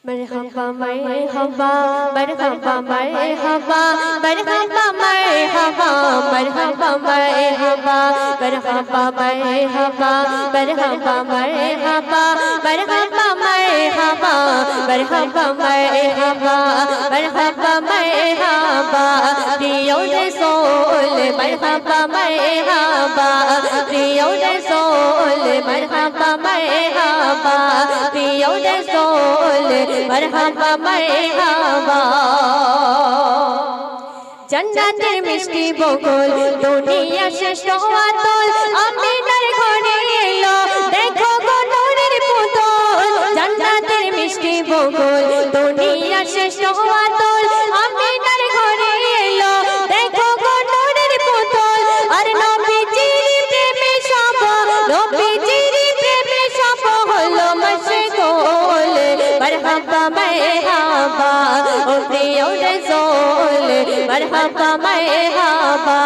मरहबा मरहबा मरहबा मरहबा मरहबा मरहबा मरहबा मरहबा मरहबा मरहबा मरहबा मरहबा मरहबा मरहबा मरहबा मरहबा मरहबा मरहबा दियो रसूल मरहबा मरहबा दियो रसूल मरहबा मरहबा दियो रसूल मरहबा मरहबा जन्नतेर मिष्टि बकुल दुनिया श्रेष्ठ आतल आमिनार घरे एलो देखो गो नूरेर पुतल जन्नतेर मिष्टि बकुल दुनिया श्रेष्ठ आतल आमिनार घरे एलो देखो गो नूरेर पुतल और नबीजिर प्रेमे सब नबीजिर प्रेमे सब हलो मशगुल मरहबा मरहबा ओ प्रिय रसूल मरहबा मरहबा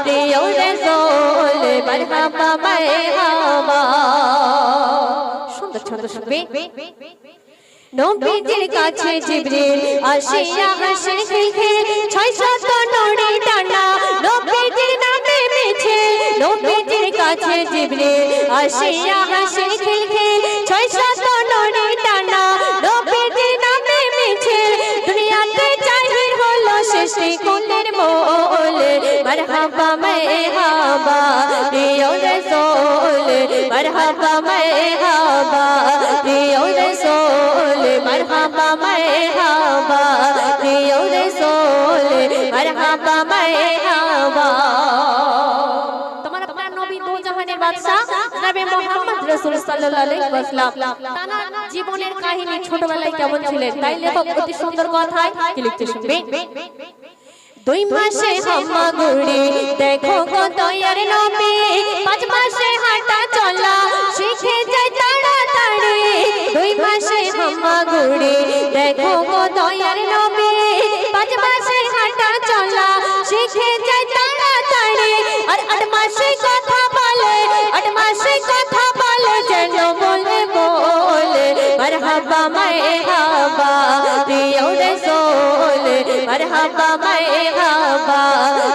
प्रिय रसूल मरहबा मरहबा সুন্দর ছন্দ শুনবে নবীজির কাছে জিবরিল আসিয়া হাসে খেলে 600 নূরে টানা নবীজির নামে মিছে নবীজির কাছে জিবরিল আসিয়া হাসে খেলে 600 নূরে টানা নবীজির নামে মিছে দুনিয়াতে জাহির হলো সৃষ্টি কুলের মূল মরহবা মরহবা প্রিয় রাসূল মরহবা মরহবা প্রিয় রাসূল मरहबा मरहबा प्रिय रसूल मरहबा मरहबा তোমার আপনার নবী দু জাহানের বাদশা জনাবে মুহাম্মদ রাসূল সাল্লাল্লাহু আলাইহি ওয়াসাল্লাম তার জীবনের কাহিনী ছোটবেলায় কেমন ছিলেন তাই লেখক অতি সুন্দর কথায় কি লিখতে শুনবে দুই মাসে হাম্মা গুড়ি দেখো গো দয়ার নবী 5 মাসে হাঁটা চলা শিখে যায় তাড়াতাড়ি দুই মাসে হাম্মা গুড়ি দেখো গো দয়ার নবী 5 মাসে হাঁটা চলা শিখে যায় তাড়াতাড়ি আর 8 মাসে কথা বলে 8 মাসে কথা বলে যেন বলে বলে মরহবা মরহবা প্রিয় রাসূল मरहबा मरहबा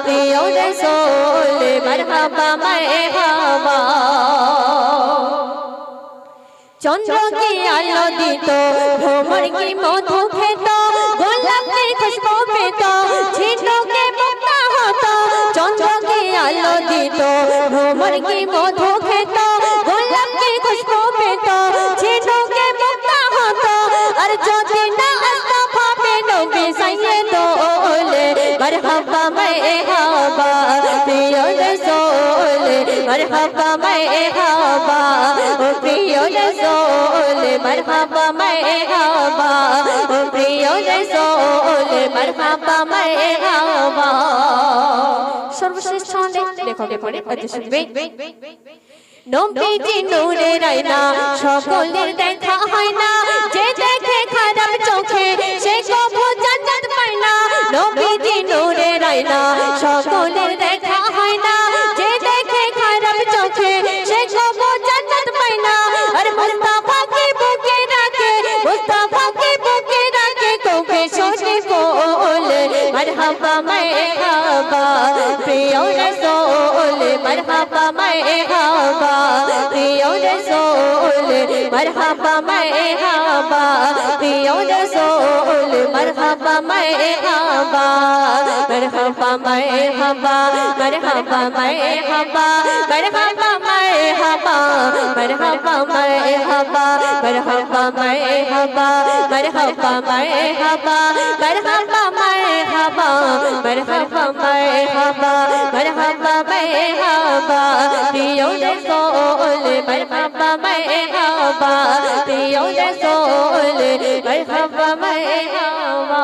प्रिय रसूल मरहबा मरहबा चंद्र की आलो दित भ्रमर की मधु खेत गोलाप की खुशबू पेत झीलों के मुक्ता होता चंद्र की आलो दित भ्रमर की मधु खेत गोलाप की खुशबू पेत झीलों के मुक्ता होता और ज्योति ना अस्तफा पे नबी सैयद मरहबा मरहबा प्रिय रसूल मरहबा मरहबा ओ प्रिय रसूल मरहबा मरहबा ओ प्रिय रसूल मरहबा मरहबा सर्वश्रेष्ठ ছন্দে লেখকে পড়ে পড়তে শুনবে নবীজি নূরের আয়না সকলের দেখা হয় না যে দেখে খারাপ চোখে সে কবু জান্নাত পায় না নবীজি নূরের আয়না সকলের দেখা হয় না যে দেখে খারাপ চোখে সে কবু জান্নাত পায় না আর মুস্তাফাকে বুকে রাখে মুস্তাফাকে বুকে রাখে কবে শোনে বলে মরহবা মরহবা প্রিয় রাসূল মরহবা মরহবা প্রিয় রাসূল মরহবা মরহবা প্রিয় রাসূল মরহবা মরহবা मरहबा मरहबा मरहबा मरहबा मरहबा मरहबा मरहबा मरहबा मरहबा मरहबा मरहबा मरहबा मरहबा मरहबा मरहबा मरहबा मरहबा मरहबा प्रिय रसूल मरहबा मरहबा प्रिय रसूल मरहबा मरहबा